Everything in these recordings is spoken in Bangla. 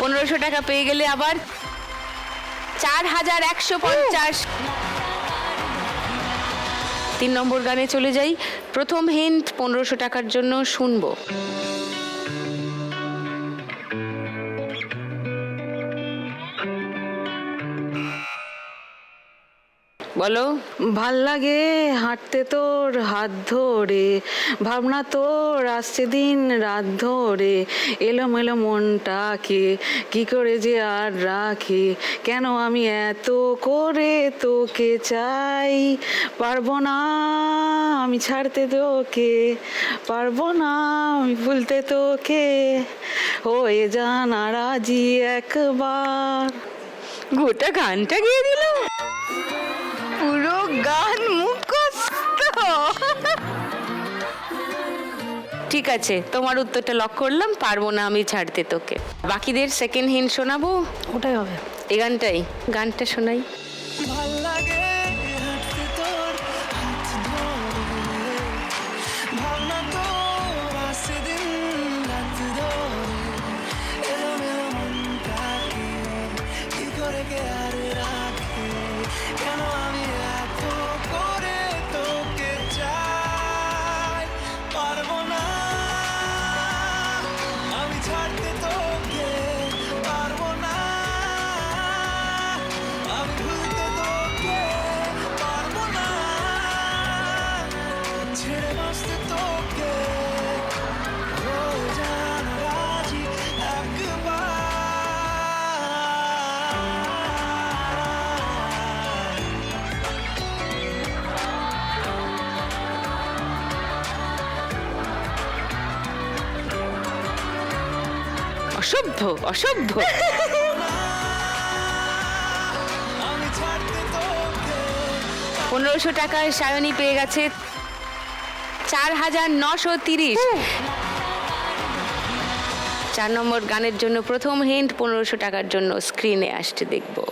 1500 টাকা পেয়ে গেলে আবার 4150। 3 নম্বর গানে চলে যাই। প্রথম হিন্ট 1500 টাকার জন্য শুনবো। বলো। ভাল লাগে হাঁটতে তোর হাত ধরে, ভাবনা তোর আসছে দিন রাত ধরে, এলোমেলো মনটাকে কি করে যে আর রাখি, কেন আমি এত করে তোকে চাই, পারবো না আমি ছাড়তে তোকে, পারবো না আমি ভুলতে তোকে, হয়ে জানা রাজি একবার। গোটা গানটা গিয়ে দিল, পুরো গান মুখস্থ। ঠিক আছে, তোমার উত্তরটা লক করলাম, পারবো না আমি ছাড়তে তোকে। বাকিদের সেকেন্ড হিন্ট শোনাবো। ওটাই হবে, এই গানটাই, গানটা শোনাই। ভাল লাগে হাঁটতে তোর হাত ধরে, ভাবনা তোর আসছে দিন রাত ধরে, এলোমেলো মনটাকে কি করে কে আর রাখে, কেন আমি এত করে তোকে চাই, পারবো না আমি ছাড়তে তোকে, পারবো না আমি ভুলতে তোকে, পারবো না ছেড়ে বাঁচতে তোকে, হয়ে জানা রাজি একবার। অসভ্য, অসভ্য। আমি ছাড়তে তোকে 1500 টাকায় সায়নী পেয়ে গেছে 4930। 4 নম্বর গানের জন্য প্রথম হিন্ট 1500 টাকার জন্য স্ক্রিনে আসতে দেখবো।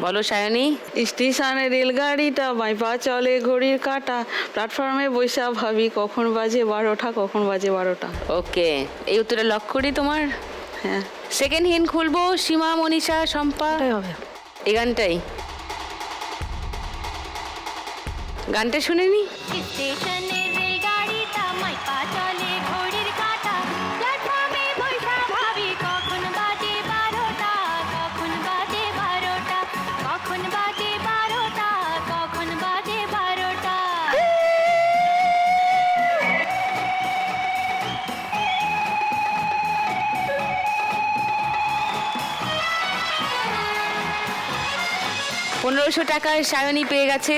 বলো সায়নী। স্টেশনে রেলগাড়িটা বাই পা চলে ঘড়ির কাঁটা, প্ল্যাটফর্মে বৈশা ভাবি কখন বাজে 12টা, কখন বাজে 12টা। ওকে, এই উত্তরটা লক করি তোমার। হ্যাঁ, সেকেন্ড হিন্ট খুলবো। সীমা, মনীষা, শম্পা, ওটাই হবে। এই গানটাই, গানটা শুনেনি। স্টেশনের রেলগাড়িটা মাই পা চলে ঘড়ির কাঁটা, প্ল্যাটফর্মে বৈঠা ভাবি কখন বাজে 12টা, কখন বাজে 12টা, কখন বাজে 12টা, কখন বাজে 12টা। পনেরোশো টাকায় সায়নী পেয়ে গেছে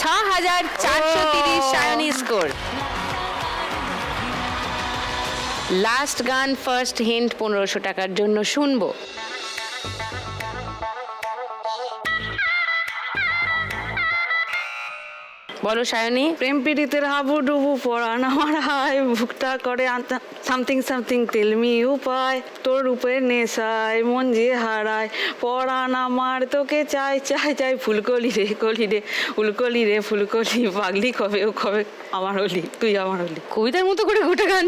6430। সায়নী স্কোর। লাস্ট গান, ফার্স্ট হিন্ট 1500 টাকার জন্য শুনবো। বলো সায়নী। প্রেম পীড়িতের হাবু ডুবু পরাণ আমার হায়, বুকটা করে সামথিং সামথিং তেলমি উপায়, তোর রূপের নেশায় মন যে হারায়, পরাণ আমার তোকে চাই চাই চাই, ফুলকলি রে কলি রে ফুলকলি রে ফুলকলি, পাগলি কবে ও কবে আমার হলি, তুই আমার হলি। কবিতার মতো করে গোটা গান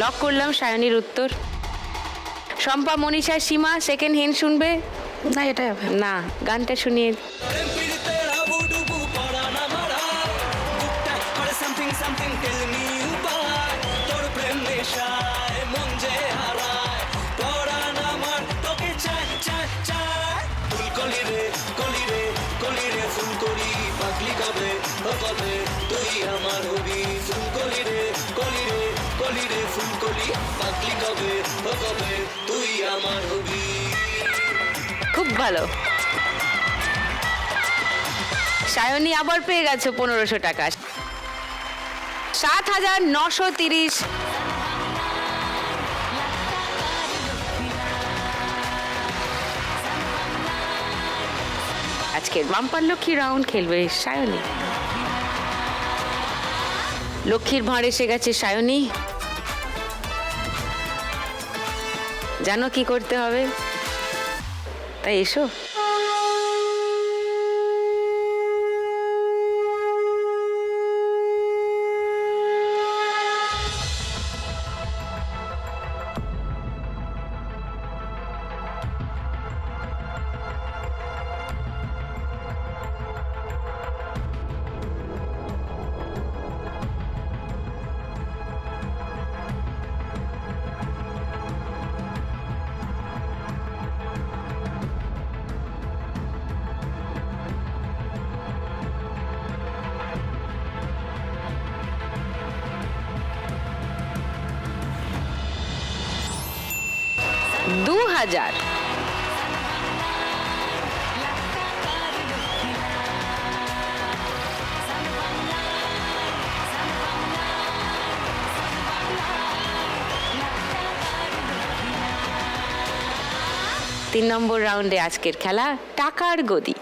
লক করলাম সায়নীর উত্তর। শম্পা, মনীষা, সীমা সেকেন্ড হিন্ট শুনবে না, এটাই হবে। না, গানটা শুনিয়ে। প্রেম পীড়িতের হাবুডুবু পরাণ আমার হায়, বুকটা করে something something tell me উপায়, তোর প্রেম নেশায় মন যে হারায়, পরাণ আমার তোকে চাই চাই চাই, ফুলকলি রে কলি রে কলি রে ফুলকলি, পাগলি কবে ও কবে তুই আমার হবি, ফুলকলি রে কলি রে কলি রে ফুলকলি, পাগলি কবে ও কবে তুই আমার হবি। খুব ভালো। সায়নী আবার পেয়ে গেছে 1500 টাকা। 7930। আজকের বাম্পার লক্ষ্মী রাউন্ড খেলবে সায়নী। লক্ষ্মীর ভাঁড় এসে গেছে সায়নী। জানো কি করতে হবে? তাই এসো। দু হাজার। তিন নম্বর রাউন্ডে আজকের খেলা টাকার গদি।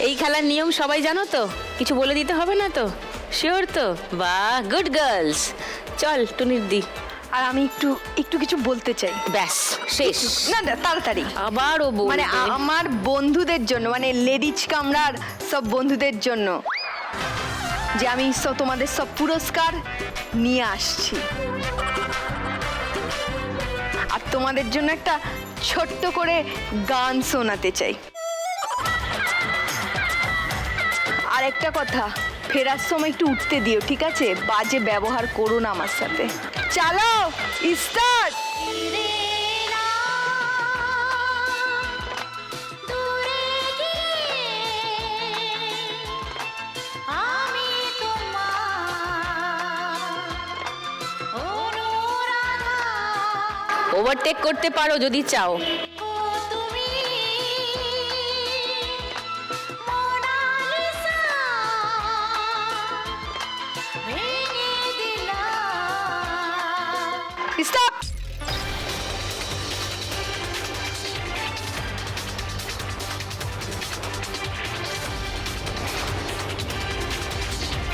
এই খেলার নিয়ম সবাই জানো তো? কিছু বলে দিতে হবে না তো? শিওর তো? বাহ, গুড গার্লস। চল টুনির দি। আর আমি একটু একটু কিছু বলতে চাই। ব্যাস শেষ। না না, তাড়াতাড়ি। আবারও মানে আমার বন্ধুদের জন্য, মানে লেডিজ কামরার সব বন্ধুদের জন্য, যে আমি তোমাদের সব পুরস্কার নিয়ে আসছি। আর তোমাদের জন্য একটা ছোট্ট করে গান শোনাতে চাই। আর একটা কথা, ফেরার সময় একটু উঠতে দিও, ঠিক আছে? বাজে ব্যবহার করো না আমার সাথে। চলো স্টার্ট। ওভারটেক করতে পারো যদি চাও। স্টপ।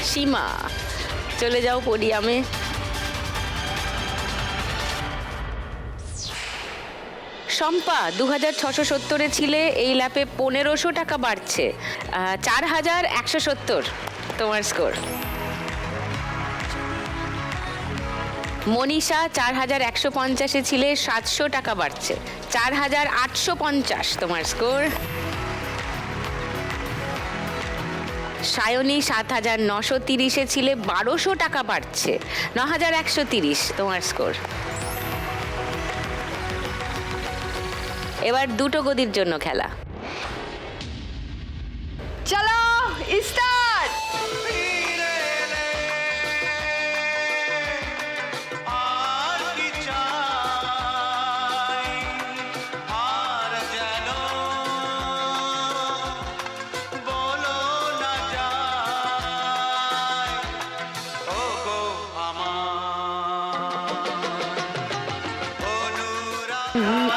সীমা চলে যাও পোডিয়ামে। শম্পা 2670 ছিলে, এই ল্যাপে 1500 টাকা বাড়ছে, 4170 তোমার স্কোর। মনীষা 4150 ছিলে, 700 টাকা বাড়ছে, 4850 তোমার স্কোর। সায়নী 7930 ছিলে, 1200 টাকা বাড়ছে, 9130 তোমার স্কোর। এবার দুটো গদির জন্য খেলা। চলো স্টার্ট।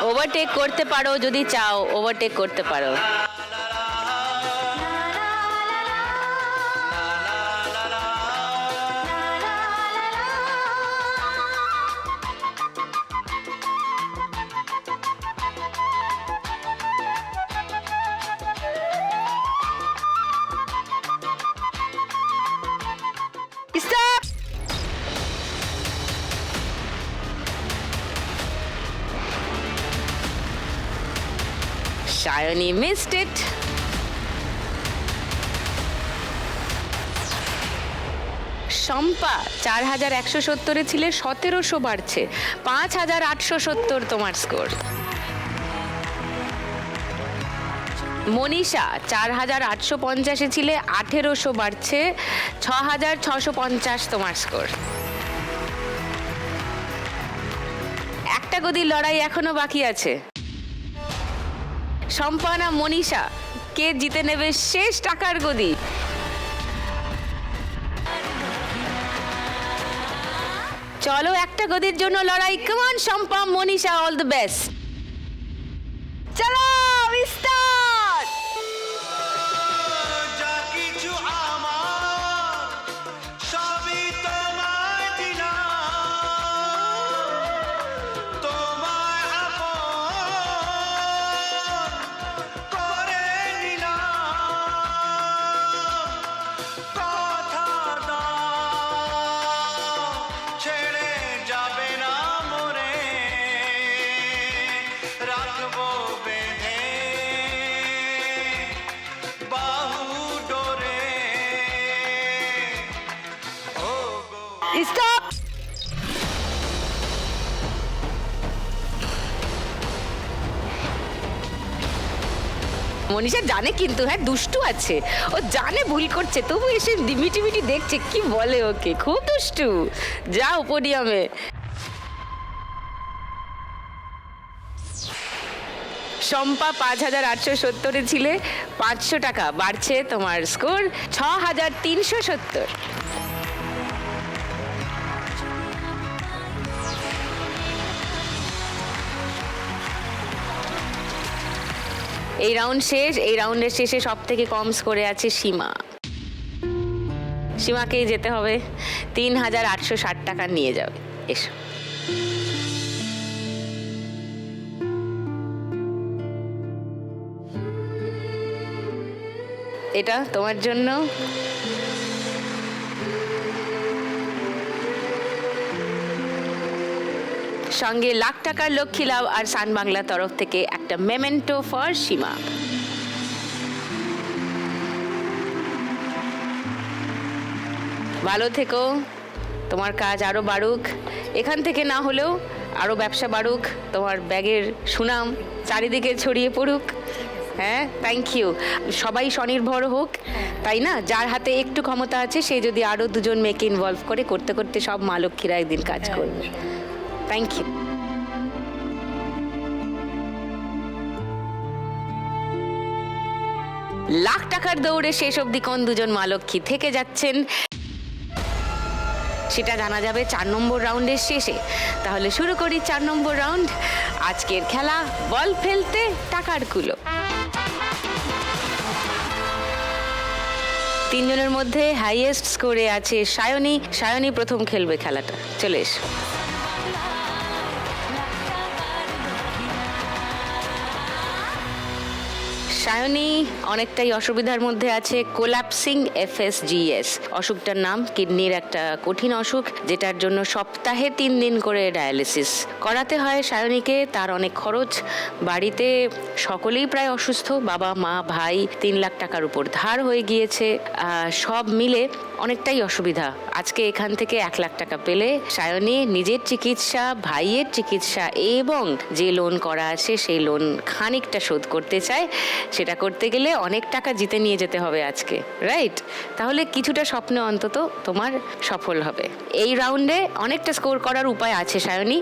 ওভারটেক করতে পারো যদি চাও, ওভারটেক করতে পারো। Stop. Sayani missed it. Shampa 4170 ছিলে, 1700 বাড়ছে, 5870 তোমার স্কোর। মনীষা 4850 ছিলে, 1800 বাড়ছে, 6650 তোমার স্কোর। একটা গদির লড়াই এখনো বাকি আছে। শম্পা না মনীষা, কে জিতে নেবে শেষ টাকার গদি? চলো একটা গদির জন্য লড়াই। Come on Shampa, Manisha, all the best. চলো স্টার্ট। যা কিছু আমার সবই তোমায় দিলাম, স্টপ। মনীষা জানে কিন্তু, হ্যাঁ দুষ্টু আছে, ও জানে ভুল করছে, তবু এসে মিটি মিটি দেখছে, কি বলে ওকে, খুব দুষ্টু। যাও পোডিয়ামে। শম্পা 5870 ছিলে, 500 টাকা বাড়ছে তোমার স্কোর 6370। এই রাউন্ড শেষ। এই রাউন্ডের শেষে সব থেকে কম স্কোরে আছে সীমা। সীমাকেই যেতে হবে, 3860 টাকা নিয়ে যাবে। এসো। এটা তোমার জন্য। সঙ্গে লাখ টাকার লক্ষ্মী লাভ আর সান বাংলা তরফ থেকে একটা মেমেন্টো ফর সীমা। ভালো থেকো, তোমার কাজ আরো বাড়ুক, এখান থেকে না হলেও আরো ব্যবসা বাড়ুক, তোমার ব্যাগের সুনাম চারিদিকে ছড়িয়ে পড়ুক। হ্যাঁ, থ্যাংক ইউ। সবাই স্বনির্ভর হোক, তাই না? যার হাতে একটু ক্ষমতা আছে সে যদি আরো দুজন মেয়েকে ইনভলভ করে, করতে করতে সব মা লক্ষ্মীরা একদিন কাজ করবে। Thank you. লাখ টাকার দৌড়ে শেষ অবধি কোন দুজন মা লক্ষ্মী থেকে যাচ্ছেন সেটা জানা যাবে 4 নম্বর রাউন্ডের শেষে। তাহলে শুরু করি 4 নম্বর রাউন্ড। আজকের খেলা বল ফেলতে টাকার কুলো। 3 জনের মধ্যে হাইয়েস্ট স্কোরে আছে সায়নী। সায়নী প্রথম খেলবে খেলাটা, চলে এসো। সায়নী অনেকটাই অসুবিধার মধ্যে আছে, কোল্যাপসিং FSGS অসুখটার নাম। কিডনির একটা কঠিন অসুখ, যেটার জন্য সপ্তাহে 3 দিন করে ডায়ালিসিস করাতে হয় সায়নীকে। তার অনেক খরচ, বাড়িতে সকলেই প্রায় অসুস্থ, বাবা মা ভাই, 3 লাখ টাকার উপর ধার হয়ে গিয়েছে। সব মিলে অনেকটাই অসুবিধা। আজকে এখান থেকে 1 লাখ টাকা পেলে সায়নী নিজের চিকিৎসা, ভাইয়ের চিকিৎসা এবং যে লোন করা আছে সেই লোন খানিকটা শোধ করতে চায়। সেটা করতে গেলে অনেক টাকা জিতে নিয়ে যেতে হবে আজকে, রাইট? তাহলে কিছুটা স্বপ্ন অন্তত তোমার সফল হবে। এই রাউন্ডে অনেকটা স্কোর করার উপায় আছে সায়নী।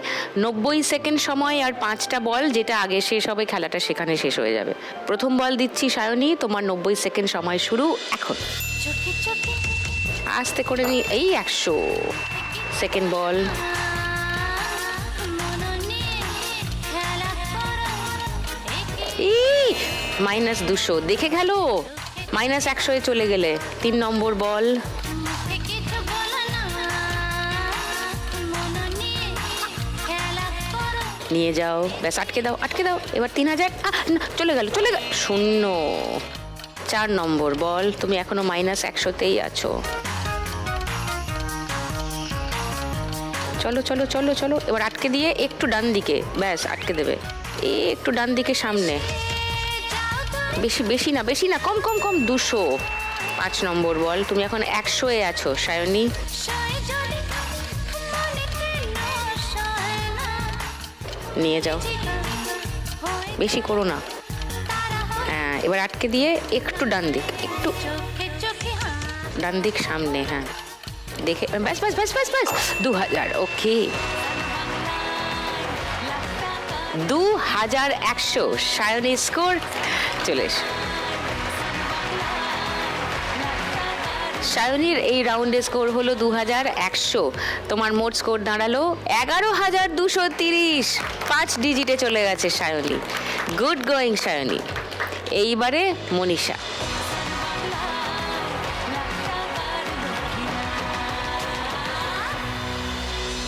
90 সেকেন্ড সময় আর 5টা বল, যেটা আগে শেষ হবে খেলাটা সেখানে শেষ হয়ে যাবে। প্রথম বল দিচ্ছি সায়নী, তোমার 90 সেকেন্ড সময় শুরু এখন। চোখে চোখে আস্তে করে নি, এই 100 সেকেন্ড বল। মননে খেলা করো -200 দেখে গেল, -100 চলে গেলে। 3 নম্বর বল। মুখে কিছু বলো না মননে খেলা করো নিয়ে যাও, ব্যাস আটকে দাও, আটকে দাও। এবার 3000, না চলে গেল, চলে গেল, শূন্য। 4 নম্বর বল, তুমি এখনো -100তেই আছো। চলো চলো চলো চলো, এবার আটকে দিয়ে একটু ডান দিকে, ব্যাস আটকে দেবে। একটু ডান দিকে সামনে, বেশি বেশি না, বেশি না, কম কম কম, 200। 5 নম্বর বল, তুমি এখন 100-এ আছো সায়নী। সয় যদি মনেতে নয় না নিয়ে যাও, হয় বেশি করো না। তারা হয় হ্যাঁ, এবার আটকে দিয়ে একটু ডান দিক, একটু চোখে চোখে ডান দিক সামনে, হ্যাঁ দেখে, ব্যাস ব্যাস ব্যাস ব্যাস ব্যাস। 2000, ওকে। 2100 সায়নী স্কোর। চলে এসো। সায়নীর এই রাউন্ডে স্কোর হলো 2100। তোমার মোট স্কোর দাঁড়ালো 11230। 5 ডিজিটে চলে গেছে সায়নী। Good going Sayani. এইবারে মনীষা।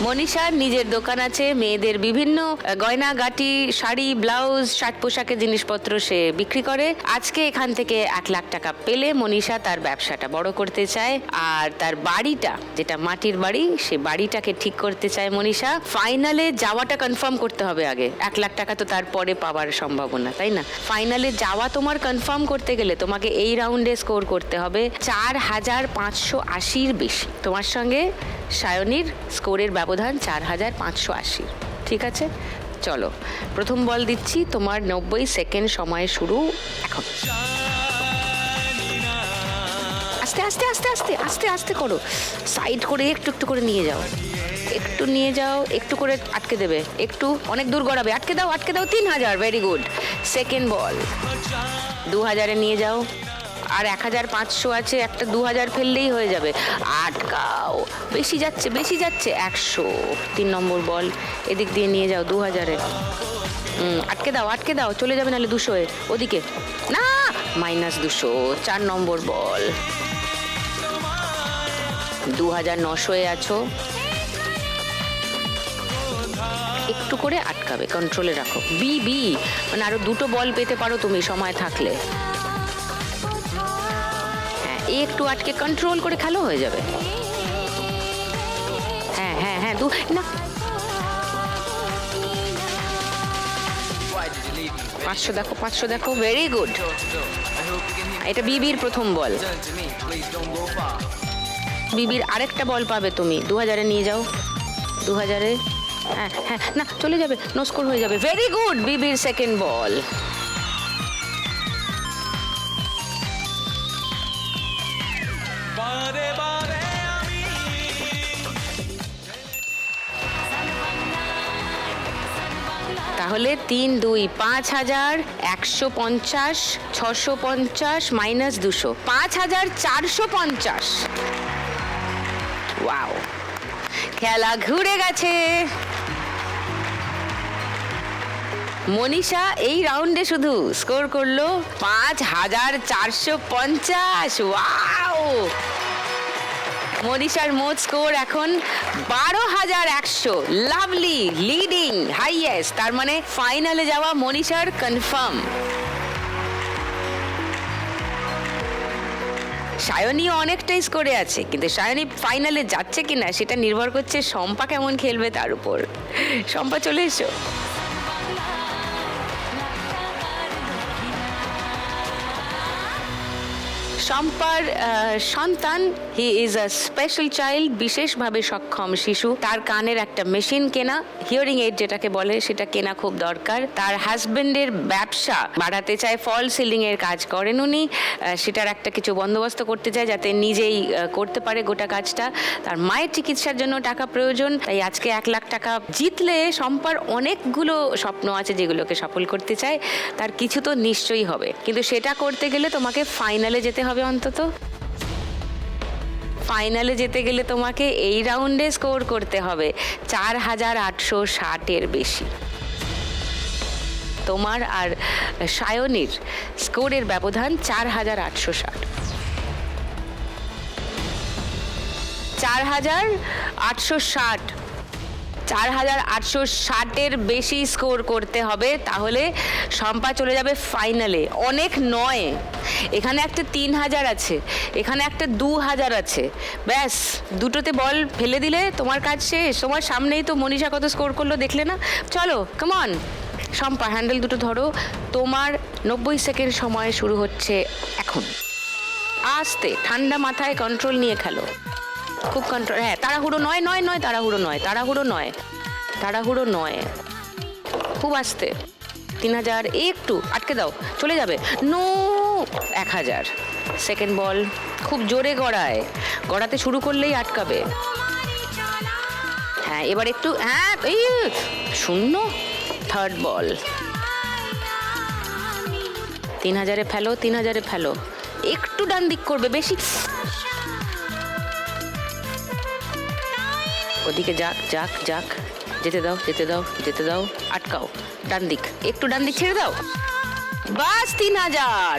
মনীষার নিজের দোকান আছে, মেয়েদের বিভিন্ন গয়না গাটি, শাড়ি, ব্লাউজ, শার্ট পোশাকের জিনিসপত্র সে বিক্রি করে। আজকে এখান থেকে 1 লাখ টাকা পেলে মনীষা তার ব্যবসাটা বড় করতে চায়, আর তার বাড়িটা, যেটা মাটির বাড়ি, সে বাড়িটাকে ঠিক করতে চায় মনীষা। ফাইনালে যাওয়াটা কনফার্ম করতে হবে আগে। 1 লাখ টাকা তো তারপরে পাওয়ার সম্ভাবনা, তাই না? ফাইনালে যাওয়া তোমার কনফার্ম করতে গেলে তোমাকে এই রাউন্ডে স্কোর করতে হবে 4580-র বেশি। তোমার সঙ্গে সায়নীর স্কোরের ব্যবধান 4,580। ঠিক আছে, চলো প্রথম বল দিচ্ছি, তোমার 90 সেকেন্ড সময় শুরু এখন। আস্তে আস্তে আস্তে আস্তে আস্তে আস্তে করো, সাইড করে একটু একটু করে নিয়ে যাও, একটু নিয়ে যাও, একটু করে আটকে দেবে, একটু অনেক দূর গড়াবে, আটকে দাও আটকে দাও। 3,000, ভেরি গুড। সেকেন্ড বল 2,000-এ নিয়ে যাও, আর 1,500 আছে, একটা 2,000 ফেললেই হয়ে যাবে। আটকাও, বেশি যাচ্ছে বেশি যাচ্ছে, 100। 3 নম্বর বল এদিক দিয়ে নিয়ে যাও 2,000-এ। আটকে দাও, চলে যাবে নাহলে 200-এ ওদিকে, না -200। 4 নম্বর বল 2,900-এ আছো, একটু করে আটকাবে, কন্ট্রোলে রাখো। বি মানে আরো 2টো বল পেতে পারো তুমি সময় থাকলে। হ্যাঁ, একটু আটকে কন্ট্রোল করে খেলো, হয়ে যাবে। হ্যাঁ হ্যাঁ হ্যাঁ, না 500 দেখো, 500 দেখো, ভেরি গুড। এটা বিবির প্রথম বল, বিবির আরেকটা বল পাবে তুমি, 2,000-এ নিয়ে যাও, 2,000-এ। হ্যাঁ হ্যাঁ, না চলে যাবে, নো স্কোর হয়ে যাবে, ভেরি গুড। বিবির সেকেন্ড বল, বারে বারে আমি তাহলে 3, 2, 5,000, 150, 650 -200, 5,450। ওয়াও, খেলা ঘুরে গেছে। মনীষা এই রাউন্ডে শুধু স্কোর করলো 5,450। ওয়াও, মনীষার মোট স্কোর এখন 12,100। Lovely, leading, highest. তার মানে ফাইনালে যাওয়া মনীষার কনফার্ম। সায়নীও অনেকটাই স্কোরে আছে, কিন্তু সায়নী ফাইনালে যাচ্ছে কিনা সেটা নির্ভর করছে শম্পা কেমন খেলবে তার উপর। শম্পা চলে এসো। শম্পার সন্তান, he is a special child, বিশেষভাবে সক্ষম শিশু। তার কানের একটা মেশিন কেনা, হিয়ারিং এইড যেটাকে বলে, সেটা কেনা খুব দরকার। তার হাজবেন্ডের ব্যবসা বাড়াতে চায়, ফল সিলিং এর কাজ করেন উনি, সেটার একটা কিছু বন্দোবস্ত করতে চায় যাতে নিজেই করতে পারে গোটা কাজটা। তার মায়ের চিকিৎসার জন্য টাকা প্রয়োজন, তাই আজকে 1 লাখ টাকা জিতলে শম্পার অনেকগুলো স্বপ্ন আছে যেগুলোকে সফল করতে চায়। তার কিছু তো নিশ্চয়ই হবে, কিন্তু সেটা করতে গেলে তোমাকে ফাইনালে যেতে হবে। অন্তত ফাইনালে যেতে গেলে তোমাকে এই রাউন্ডে স্কোর করতে হবে 4,860-এর বেশি। তোমার আর সায়নীর স্কোরের ব্যবধান 4,860। 4,860, 4,860-এর বেশি স্কোর করতে হবে, তাহলে শম্পা চলে যাবে ফাইনালে। অনেক নয়, এখানে একটা 3,000 আছে, এখানে একটা 2,000 আছে, ব্যাস দুটোতে বল ফেলে দিলে তোমার কাজ শেষ। তোমার সামনেই তো মনীষা কত স্কোর করলো দেখলে না। চলো কামন শম্পা, হ্যান্ডেল দুটো ধরো। তোমার 90 সেকেন্ড সময় শুরু হচ্ছে এখন। আস্তে, ঠান্ডা মাথায় কন্ট্রোল নিয়ে খেলো, খুব কন্ট্রোল। হ্যাঁ, তাড়াহুড়ো নয়, তাড়াহুড়ো নয়, খুব আস্তে। 3,000, একটু আটকে দাও, চলে যাবে। নো, 1,000। সেকেন্ড বল খুব জোরে গড়াতে শুরু করলেই আটকাবে। হ্যাঁ, এবার একটু, হ্যাঁ এই 0। থার্ড বল 3,000-এ ফেলো, 3,000-এ ফেলো, একটু ডান দিক করবে, বেশি। ওদিকে যাক, যেতে দাও, আটকাও, ডান দিক, একটু ডান দিক ছেড়ে দাও, বাস 3,000।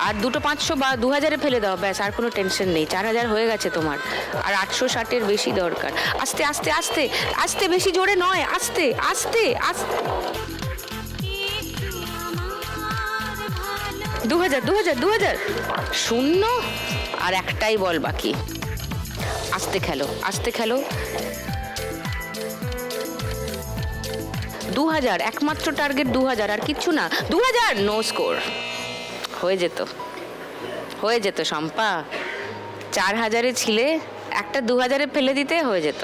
আর দুটো 500 বা 2,000-এ ফেলে দাও, ব্যাস, আর কোনো টেনশন নেই। 4,000 হয়ে গেছে তোমার, আর 860-এর বেশি দরকার। আস্তে আস্তে আস্তে আস্তে, বেশি জোরে নয়, আস্তে আস্তে আস্তে। 2,000, 0। আর একটাই বল বাকি, আস্তে খেলো। 2,000, একমাত্র টার্গেট 2,000, আর কিচ্ছু না। 2,000, নো স্কোর। হয়ে যেত শম্পা। 4,000-এ ছিলে, একটা 2000-এ ফেলে দিতে হয়ে যেত।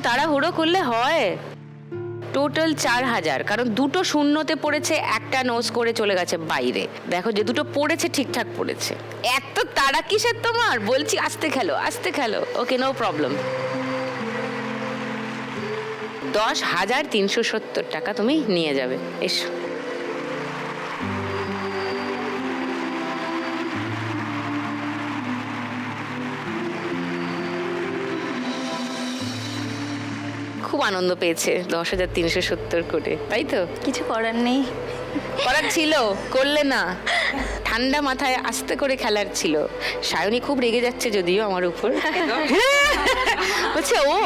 তাড়াহুড়ো করলে হয়? টোটাল 4000, কারণ দুটো শূন্যতে পড়েছে, একটা নোস করে চলে গেছে বাইরে। দেখো যে দুটো পড়েছে ঠিকঠাক পড়েছে। এত তাড়া কিসের তোমার? বলছি আস্তে খেলো। ওকে, নো প্রবলেম। 10,370 টাকা তুমি নিয়ে যাবে। এসো। খুব আনন্দ পেয়েছে 10,370 করে, তাই তো? কিছু করার নেই। করার ছিল, করলে না। ঠান্ডা মাথায় আস্তে করে খেলার ছিল। সায়নী খুব রেগে যাচ্ছে যদিও আমার উপর। বলছে ও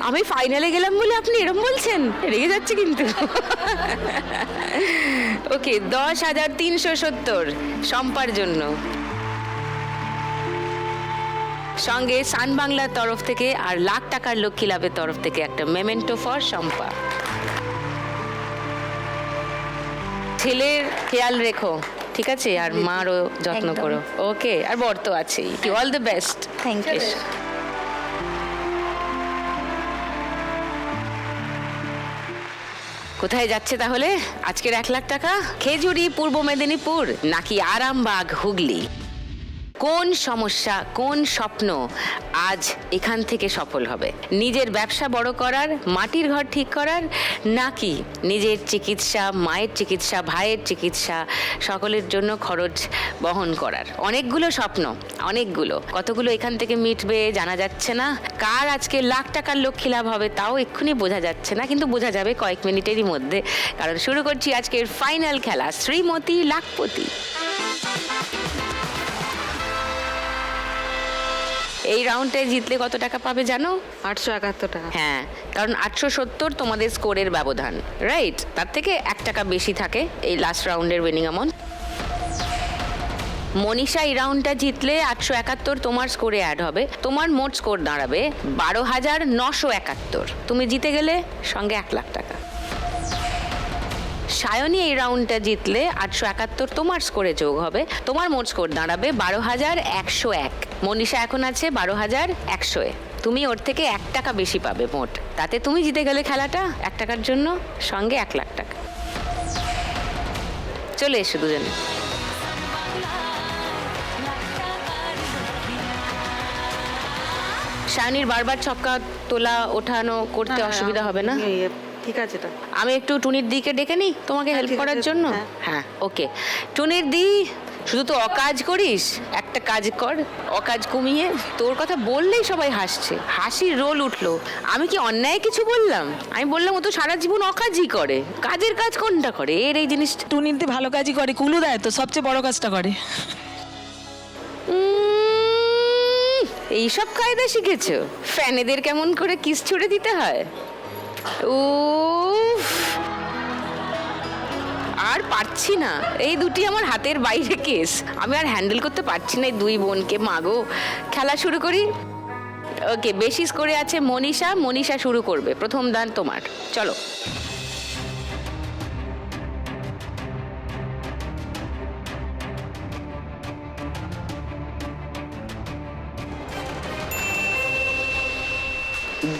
আমি ফাইনালে গেলাম বলে আপনি এরম বলছেন, রেগে যাচ্ছে কিন্তু। ওকে, 10,370 শম্পার জন্য। সঙ্গে সান বাংলার তরফ থেকে আর লাখ টাকার লক্ষ্মী লাভের তরফ থেকে একটা মেমেন্টো ফর শম্পা। ছেলের খেয়াল রেখো, ঠিক আছে? আর মারও যত্ন একদম। করো। ওকে, আর বর তো আছেই। All the best. Thank you. কোথায় যাচ্ছে তাহলে আজকের 1 লাখ টাকা? খেজুরি, পূর্ব মেদিনীপুর নাকি আরামবাগ, হুগলি? কোন সমস্যা, কোন স্বপ্ন আজ এখান থেকে সফল হবে? নিজের ব্যবসা বড় করার, মাটির ঘর ঠিক করার, নাকি নিজের চিকিৎসা, মায়ের চিকিৎসা, ভাইয়ের চিকিৎসা, সকলের জন্য খরচ বহন করার? অনেকগুলো স্বপ্ন, অনেকগুলো। কতগুলো এখান থেকে মিটবে জানা যাচ্ছে না। কার আজকে লাখ টাকার লক্ষ্মী লাভ হবে তাও এক্ষুনি বোঝা যাচ্ছে না, কিন্তু বোঝা যাবে কয়েক মিনিটেরই মধ্যে, কারণ শুরু করছি আজকের ফাইনাল খেলা, শ্রীমতী লাখপতি। এই রাউন্ডে জিতলে কত টাকা পাবে জানো? 871 টাকা। হ্যাঁ, কারণ 870 তোমাদের স্কোরের ব্যবধান, রাইট? তার থেকে 1 টাকা বেশি থাকে এই লাস্ট রাউন্ডের উইনিং অ্যামাউন্ট। মনীষা এই রাউন্ডটা জিতলে 871 তোমার স্কোরে অ্যাড হবে, তোমার মোট স্কোর দাঁড়াবে 12,971। তুমি জিতে গেলে সঙ্গে 1 লাখ টাকা। সায়নী এই রাউন্ডটা জিতলে 871 তোমার স্কোরে যোগ হবে, তোমার মোট স্কোর দাঁড়াবে 12,101। মনীষা এখন আছে 12,100-এ, তুমি ওর থেকে 1 টাকা বেশি পাবে মোট। তাতে তুমি জিতে গেলে খেলাটা 1 টাকার জন্য, সঙ্গে 1 লাখ টাকা। চলে এসো দুজনে। সায়নীর বারবার ছক্কা তোলা ওঠানো করতে অসুবিধা হবে না? ঠিক আছে এটা। আমি একটু টুনির দিকে ডেকে নিই তোমাকে হেল্প ঠিক করার আছে, জন্য। হ্যাঁ। হ্যাঁ, ওকে। টুনির দি, শুধু তো অকাজ করিস, একটা কাজ কর, অকাজ কমিয়ে। তোর কথা বললেই সবাই হাসছে, হাসির রোল উঠলো। আমি কি অন্যায় কিছু বললাম? আমি বললাম ও তো সারা জীবন অকাজই করে, কাজের কাজ কোনটা করে? এর এই জিনিসটা টুনিদি ভালো কাজই করে, কুলু দেয় তো সবচেয়ে বড় কাজটা করে। এইসব কায়দা শিখেছো? ফ্যানেদের কেমন করে কিস ছুড়ে দিতে হয়? উফ, আর পারছি না, এই দুটি আমার হাতের বাইরে কেস, আমি আর হ্যান্ডেল করতে পারছি না এই দুই বোনকে। মাগো, খেলা শুরু করি। ওকে, বেশি স্কোরে আছে মনীষা। মনীষা শুরু করবে, প্রথম দান তোমার, চলো।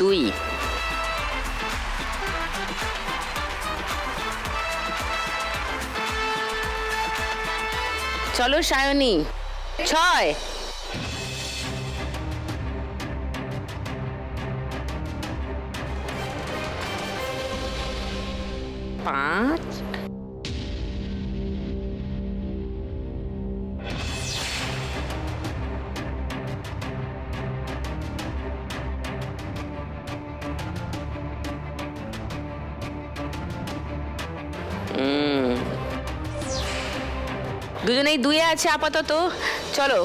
দুই, চলো সায়নী। 6, 5, 2জনেই 2-এ আছে আপাতত, চলো।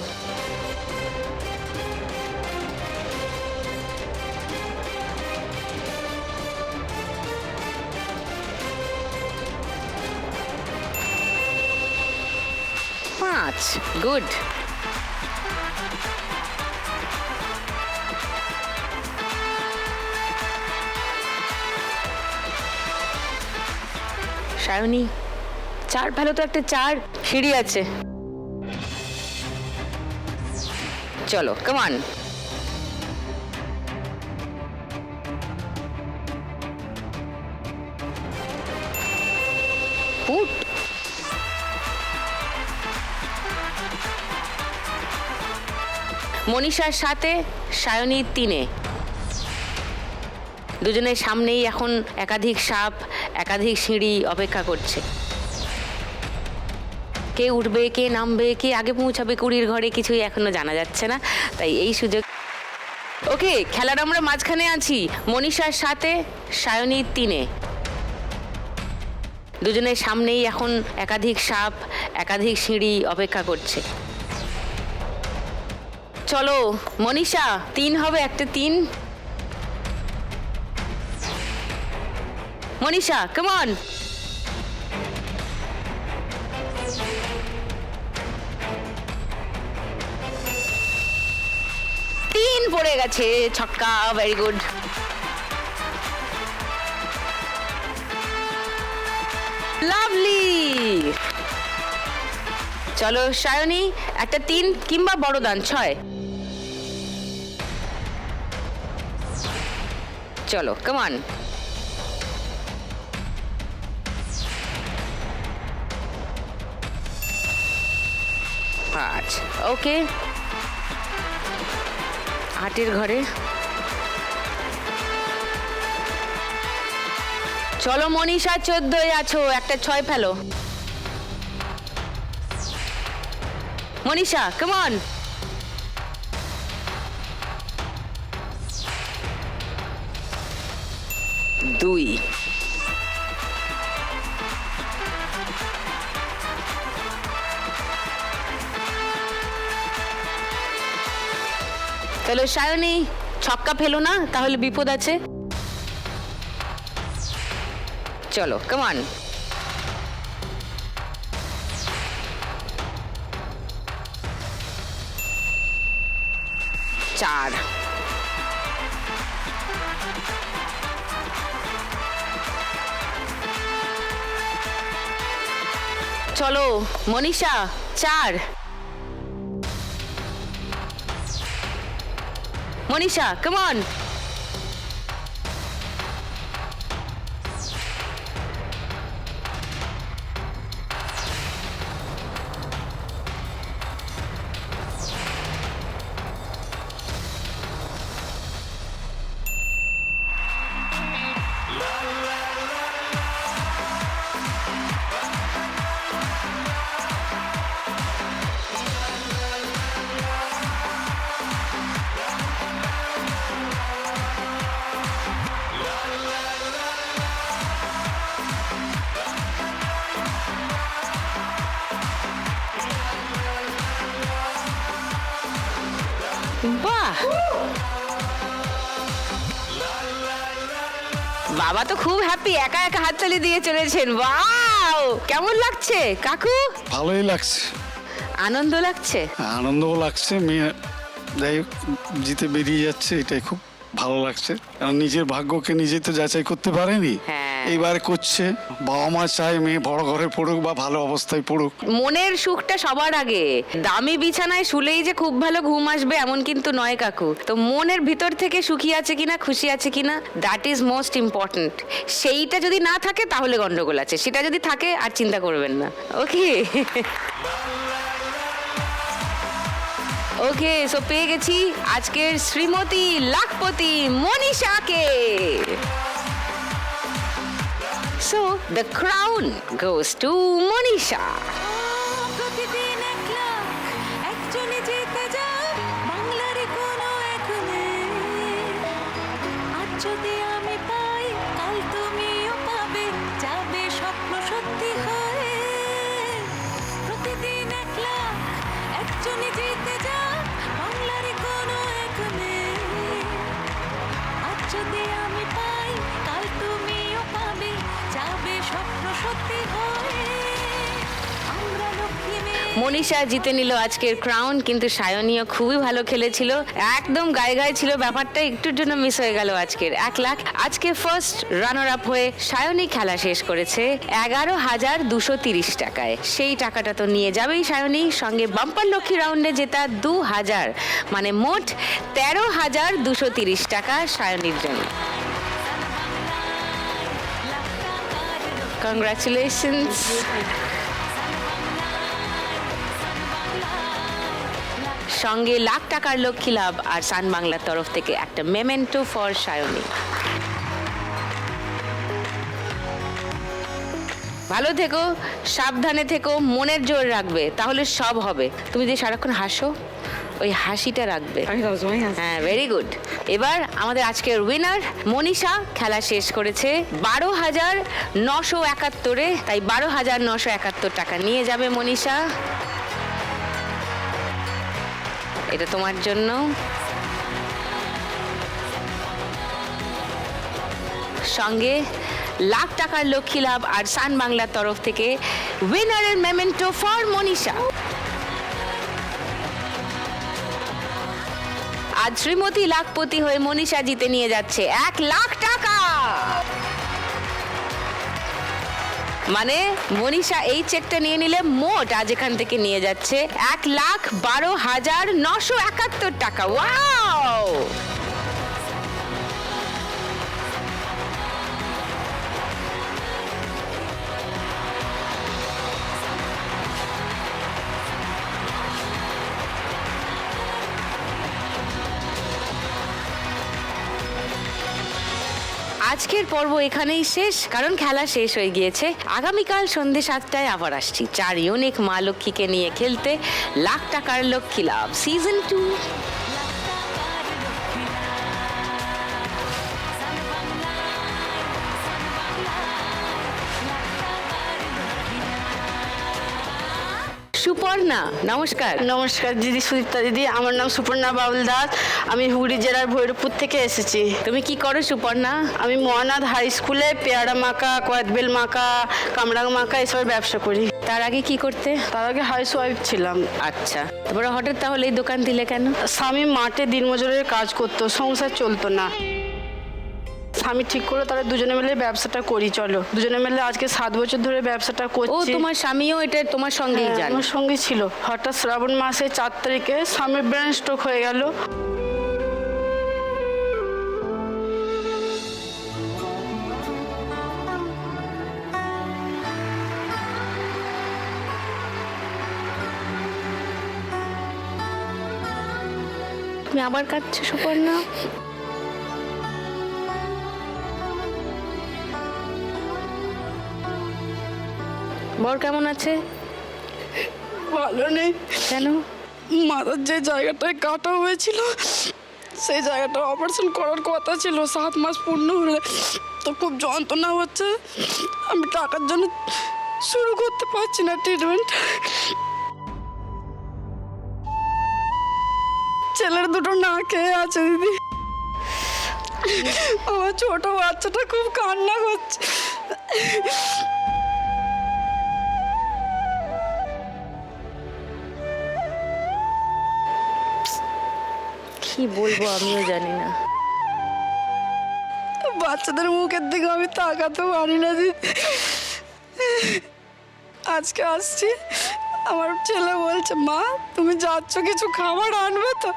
পাঁচ, গুড। সায়নী 4 ফেলো তো, একটা 4 সিঁড়ি আছে। চলো কামান। পুট। মনীষার সাথে, সায়নী 3-এ। দুজনের সামনেই এখন একাধিক সাপ, একাধিক সিঁড়ি অপেক্ষা করছে। কে উঠবে, কে নামবে, কে আগে পৌঁছাবে কুড়ির ঘরে, কিছুই এখনো জানা যাচ্ছে না। তাই এই সুযোগ। ওকে, খেলার আমরা মাঝখানে আছি। মনীষার সাথে, সায়নী 3-এ। দুজনের সামনেই এখন একাধিক সাপ, একাধিক সিঁড়ি অপেক্ষা করছে। চলো মনীষা, 3 হবে, একটা 3। Manisha come on. পড়ে গেছে, ছক্কা, ভেরি গুড। লাভলি। চলো সায়নী, একটা 3 কিংবা বড় দান 6। চলো কাম অন। 5। ওকে, 8-এর ঘরে। চলো মনীষা, 14-এ আছো, একটা 6 ফেলো। Manisha come on. 2। চলো সায়নী, ছক্কা ফেলো না, তাহলে বিপদ আছে। চলো কাম অন। 4। চলো মনীষা, 4। Manisha come on. বাহ, বাবা তো খুব হ্যাপি, একা একা হাততালি দিয়ে চলেছেন। ওয়াও, কেমন লাগছে কাকু? ভালোই লাগছে, আনন্দ লাগছে। আনন্দও লাগছে। মেয়ে যাই হোক জিতে বেরিয়ে যাচ্ছে, এটাই খুব ভালো লাগছে। কারণ নিজের ভাগ্যকে নিজেই তো যাচাই করতে পারেনি, হ্যাঁ। এইবারে করছে। বাবা মা চায় মেয়ে বড় ঘরে পড়ুক বা ভালো অবস্থায় পড়ুক। মনের সুখটা সবার আগে। দামি বিছানায় শুলেই যে খুব ভালো ঘুম আসবে এমন কিন্তু নয় কাকু। তো মনের ভিতর থেকে সুখী আছে কিনা, খুশি আছে কিনা, দ্যাট ইজ মোস্ট ইম্পর্টেন্ট। সেইটা যদি না থাকে তাহলে গন্ডগোল আছে, সেটা যদি থাকে আর চিন্তা করবেন না। ওকে ওকে, সো পেয়ে গেছি আজকের Shrimati lakhpati মনীষাকে। So the crown goes to Monisha. প্রতিদিন 1 লাখ একজনই জিতে যায় বাংলার কোনো এখনে। আজ যদি আমি পাই, কাল তুমিও পাবে, যাবে স্বপ্ন সত্যি হয়ে। প্রতিদিন 1 লাখ একজনই জিতে যায় বাংলার কোনো এখনে। আজ যদি আমি পাই, কাল তুমিও পাবে, যাবে স্বপ্ন সত্যি হয়ে। আমরা লক্ষ্মী মেয়ে মনীষা জিতে নিল আজকের ক্রাউন, কিন্তু সায়নীও খুবই ভালো খেলেছিল, একদম গায়ে গায়ে ছিল, ব্যাপারটা একটুর জন্য মিস হয়ে গেল আজকের 1 লাখ। আজকে ফার্স্ট রানার আপ হয়ে সায়নী খেলা শেষ করেছে 11,230 টাকায়। সেই টাকাটা তো নিয়ে যাবেই সায়নী, সঙ্গে বাম্পার লক্ষ্মী রাউন্ডে জেতা 2,000, মানে মোট 13,230 টাকা সায়নীর জন্য। কংগ্রাচুলেশনস। সঙ্গে লাখ টাকার লক্ষ্মী লাভ আর সান বাংলার তরফ থেকে একটা মেমেন্টো ফর সায়নী। ভালো থেকো, সাবধানে থেকো, মনের জোর রাখবে, তাহলে সব হবে। তুমি যে সারাক্ষণ হাসো, ওই হাসিটা রাখবে। আমি সবসময় হাসি। হ্যাঁ, ভেরি গুড। এবার আমাদের আজকের উইনার মনীষা খেলা শেষ করেছে 12,971-এ, তাই 12,971 টাকা নিয়ে যাবে মনীষা। এটা তোমার জন্য। সঙ্গে লাখ টাকার লক্ষ্মী লাভ আর সান বাংলার তরফ থেকে উইনারের মেমেন্টো ফর মনীষা। আজ শ্রীমতী লাখপতি হয়ে মনীষা জিতে নিয়ে যাচ্ছে 1 লাখ টাকা। মানে মনীষা এই চেকটা নিয়ে নিলে মোট আজ এখান থেকে নিয়ে যাচ্ছে 1,12,971 টাকা। ওয়াও! আজকের পর্ব এখানেই শেষ, কারণ খেলা শেষ হয়ে গিয়েছে। আগামীকাল সন্ধ্যে 7টায় আবার আসছি 4 ইউনিক মা লক্ষ্মীকে নিয়ে খেলতে লাখ টাকার লক্ষ্মী লাভ সিজন 2। সুপর্ণা, নমস্কার। নমস্কার দিদি, সুদীপ্তা দিদি। আমার নাম সুপর্ণা বাউল দাস, আমি হুগলি জেলার ভৈরবপুর থেকে এসেছি। তুমি কি করো সুপর্ণা? আমি মহানাথ হাই স্কুলে পেয়ারা মাখা, কয়েদবেল মাখা, কামরাং মাখা এসবের ব্যবসা করি। তার আগে কি করতে? তার আগে হাউস ওয়াইফ ছিলাম। আচ্ছা, তারপরে হঠাৎ তাহলে এই দোকান দিলে কেন? স্বামী মাঠে দিনমজুরের কাজ করতো, সংসার চলতো না। স্বামী ঠিক করে তারা দুজনে মিলে ব্যবসাটা করি, চলো দুজনে মিলে আজকে 7 বছর ধরে ব্যবসাটা ও, করছি। তোমার স্বামীও এটা তোমার সঙ্গেই হ্যাঁ, যান? আমার সঙ্গে ছিল। হঠাৎ শ্রাবণ মাসে 4 তারিখে স্বামীর ব্রেন স্ট্রোক হয়ে গেল। তুমি আবার কাঁদছো সুপর্ণা? বর কেমন আছে? ভালো নেই। কেন? মাথার যে জায়গাটায় কাটা হয়েছিল সেই জায়গাটা অপারেশন করার কথা ছিল 7 মাস পূর্ণ হলে, তো খুব যন্ত্রণা হচ্ছে। আমি টাকার জন্য শুরু করতে পারছি না ট্রিটমেন্ট। ছেলের দুটো না খেয়ে আছে দিদি। আমার ছোট বাচ্চাটা খুব কান্না করছে। কি বলবো আমিও জানি না। বাচ্চাদের মুখের দিকে আমি তাকাতে পারি না দিদি। আজকে আসছি, আমার ছেলে বলছে মা তুমি যাচ্ছ কিছু খাবার আনবে তো?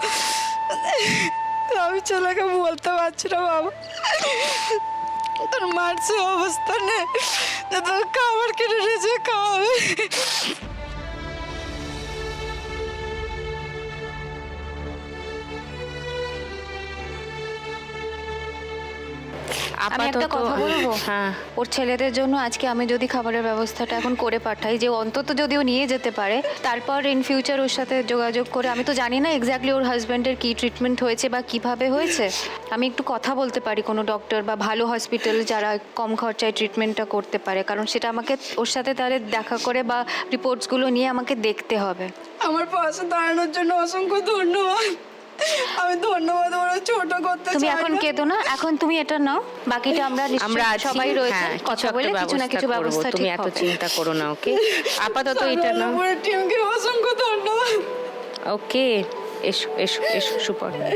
আমি ছেলেকে বলতে পারছি না বাবা, তোর মার সে অবস্থা নেই যে তোর খাবার কিনে নিজে খাওয়াবে। আমি একটা কথা বলবো? হ্যাঁ। ওর ছেলেদের জন্য আজকে আমি যদি খাবারের ব্যবস্থাটা এখন করে পাঠাই, যে অন্তত যদি ও নিয়ে যেতে পারে, তারপর ইন ফিউচার ওর সাথে যোগাযোগ করে, আমি তো জানি না এক্স্যাক্টলি ওর হাজব্যান্ডের কি ট্রিটমেন্ট হয়েছে বা কিভাবে হয়েছে, আমি একটু কথা বলতে পারি কোনো ডক্টর বা ভালো হসপিটাল যারা কম খরচায় ট্রিটমেন্টটা করতে পারে, কারণ সেটা আমাকে ওর সাথে তাহলে দেখা করে বা রিপোর্টসগুলো নিয়ে আমাকে দেখতে হবে। আমার পাশে দাঁড়ানোর জন্য অসংখ্য ধন্যবাদ। আমি ধন্যবাদ ওরা ছোট করতে তুমি এখন জায়গা। কেঁদো না, এখন তুমি এটা নাও, বাকিটা আমরা আমরা নিশ্চয়ই আছি, সবাই রয়েছে, হ্যাঁ, কথা বলে কিছু না কিছু ব্যবস্থা ব্যবস্থা করবো। তুমি ঠিক এত হবে। চিন্তা করো না, ওকে? আপাতত এটা নাও। আন্নপূর্ণা টিমকে অসংখ্য ধন্যবাদ। ওকে, এসো এসো এসো সুপর্ণা।